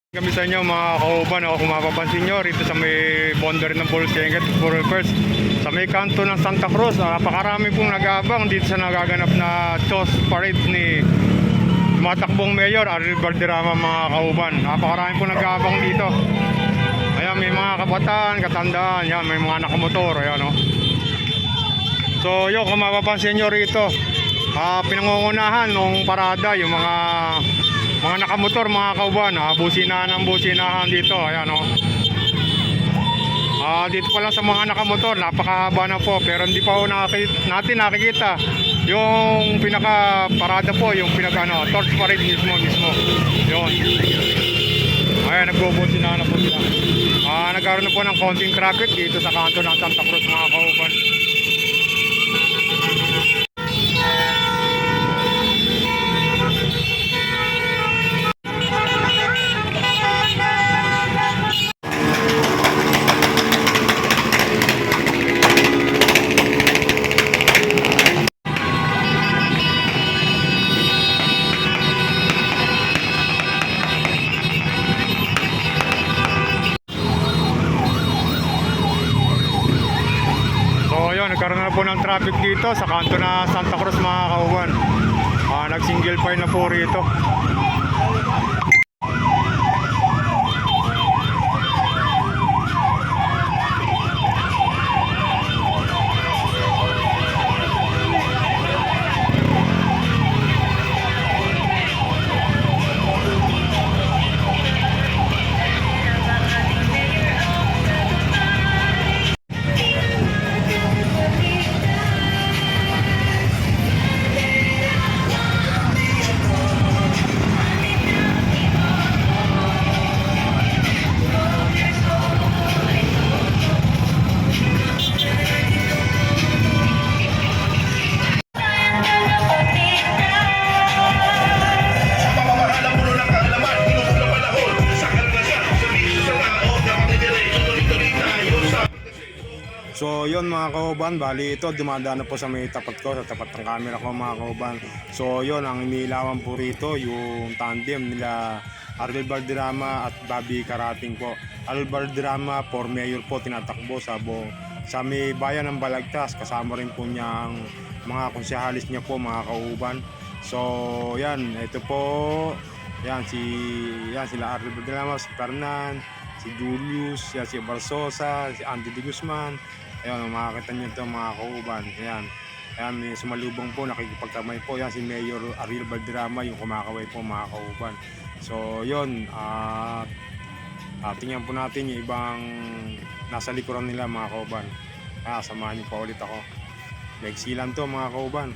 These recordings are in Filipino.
Kami sa inyo mga kauban, kung mapapansin nyo rito sa may boundary ng Bulsenget, First sa may kanto ng Santa Cruz, napakarami pong nag-aabang dito sa nagaganap na Chos Parade ni tumatakbong Mayor Ariel Valderrama mga kauban. Napakarami pong nag-aabang dito. Ayan, may mga kabataan, katandaan, yan, may mga nakamotor, ayan, oh. So yun, kung mapapansin nyo rito, pinangungunahan nung parada yung mga nakamotor mga kauban, businahan ng businahan dito, ayan, oh. Dito pa lang sa mga nakamotor, napakahaba na po, pero hindi pa po natin nakikita yung pinaka parada po, yung pinaka torch parade mismo. Yun. Ayan, nagbubusinahan na po sila. Nagkaroon na po ng konting traffic dito sa kanto ng Santa Cruz mga kauban. Nagkaroon na po ng traffic dito sa kanto na Santa Cruz mga kauban. Nag-single file na po rito. So yun mga kauban, bali ito dumadaan na po sa may tapat ko, sa tapat ng camera ko mga kauban. So yun, ang inilawan po rito yung tandem nila Ariel Valderrama at Bobby Carating po. Ariel Valderrama for mayor po, tinatakbo sa may bayan ng Balagtas, kasama rin po niya ang mga konsehalis niya po mga kauban. So yan, ito po, yan sila Ariel Valderrama, si Fernan, si Julius, yan, si Barsosa, si Andy de Guzman. Ayun, makakita nyo ito mga kauban. Ayan, may sumalubong po, nakikipagkamay po. Yan si Mayor Ariel Valderrama, yung kumakaway po mga kauban. So yun, tingnan po natin yung ibang nasa likuran nila mga kauban. Samahan nyo pa ulit ako. Nagsilan to mga kauban.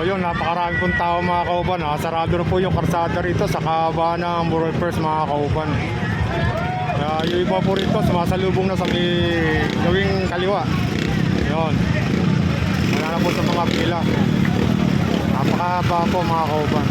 Yun, napakarami pong tao mga kauban. Sarado na po yung karsada rito sa kabaan ng Burol First mga kauban. Yung iba po rito sumasalubong na sa may gawing kaliwa. Yun, wala na po sa mga pila. Napakahaba po mga kauban.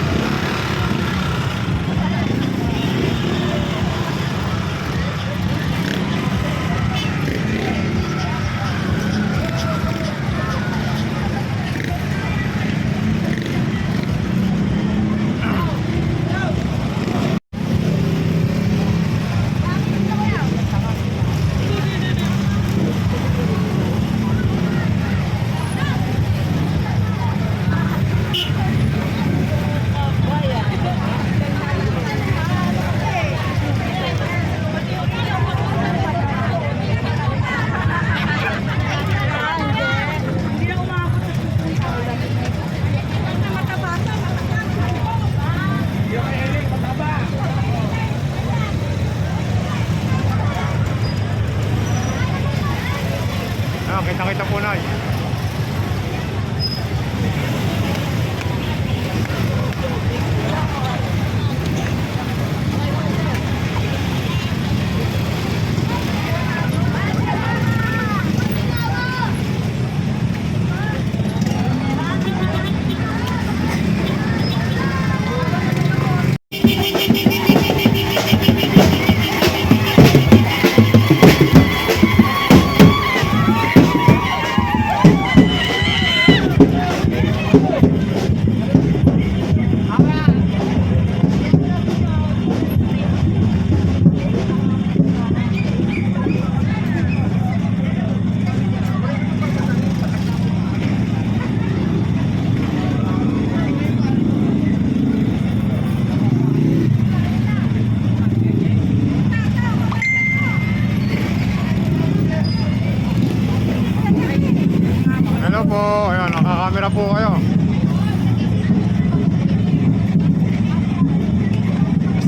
Kita-kita po na.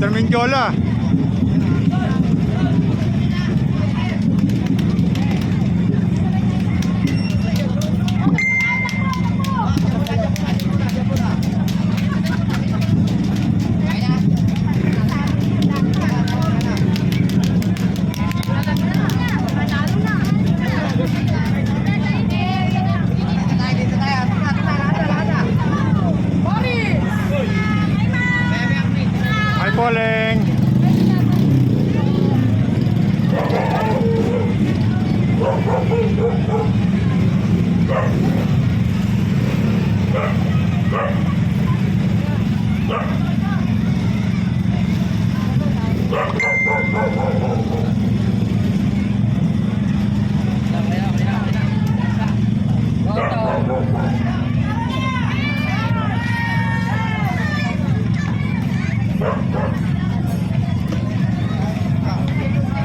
Mr. Mingyola. Hi, Poleng.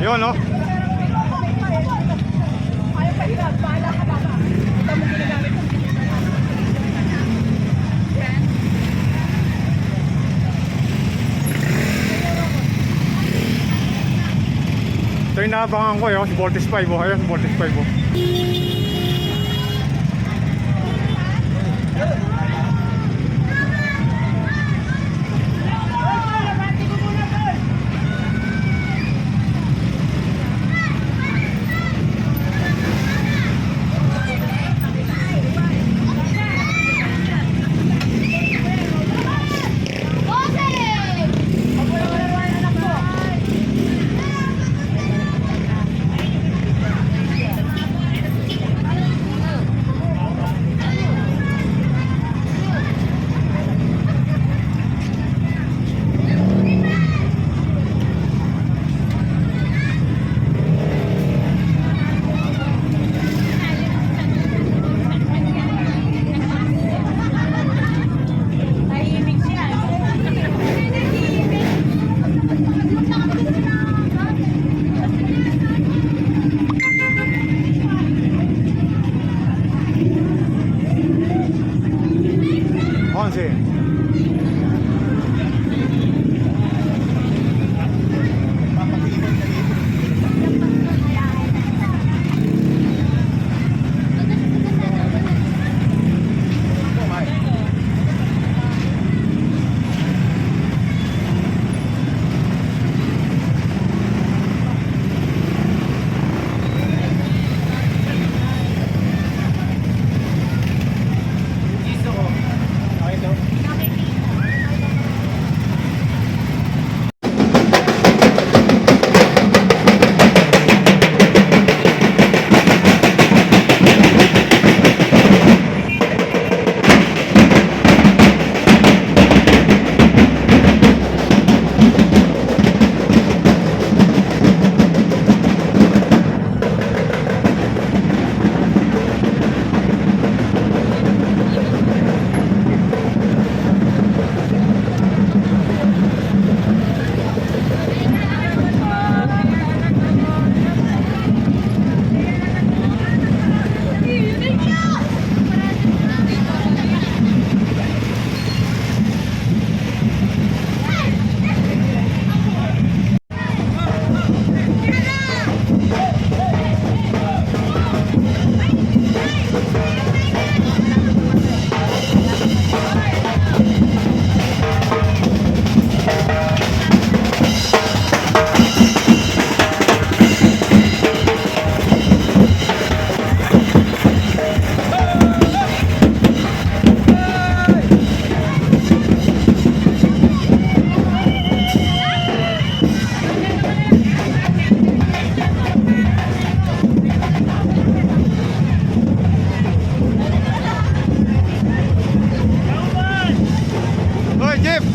Yun, no? Ito yung naabangan ko yun, si Voltes 5 oh. Ayun, si Voltes 5 oh.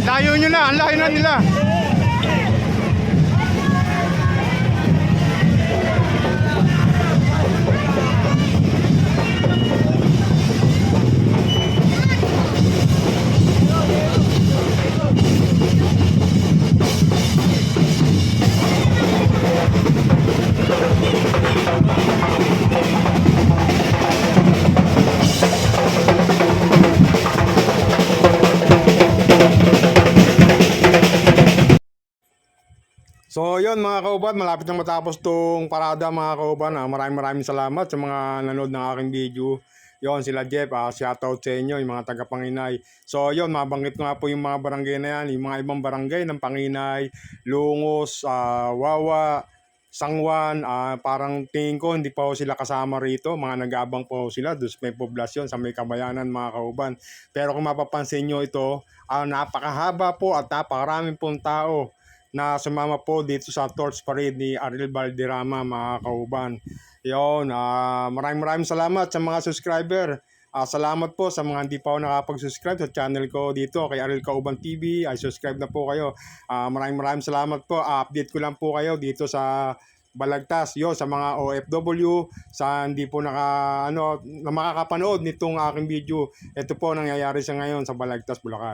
Layo nyo na, ang layo na nila. So yun mga kauban, malapit na matapos tong parada mga kauban. Maraming salamat sa mga nanood ng aking video. Yon sila Jeff, shoutout sa inyo, yung mga taga Panginay. So yun, mabanggit ko nga po yung mga barangay na yan, yung mga ibang barangay ng Panginay, Lungos, Wawa, Sangwan, parang tingin ko hindi pa po sila kasama rito. Mga nag-aabang po sila doon sa may poblasyon, sa may Kabayanan mga kauban. Pero kung mapapansin nyo ito, napakahaba po at napakaraming pong tao na sumama po dito sa Torch Parade ni Ariel Valderrama mga kauban. Yun, maraming salamat sa mga subscriber. Salamat po sa mga hindi pa ako nakapag-subscribe sa channel ko dito kay Ariel Kauban TV. Ay subscribe na po kayo. Maraming salamat po. Update ko lang po kayo dito sa Balagtas. Yo sa mga OFW sa hindi po na makakapanood nitong aking video. Ito po nangyayari sa ngayon sa Balagtas, Bulacan.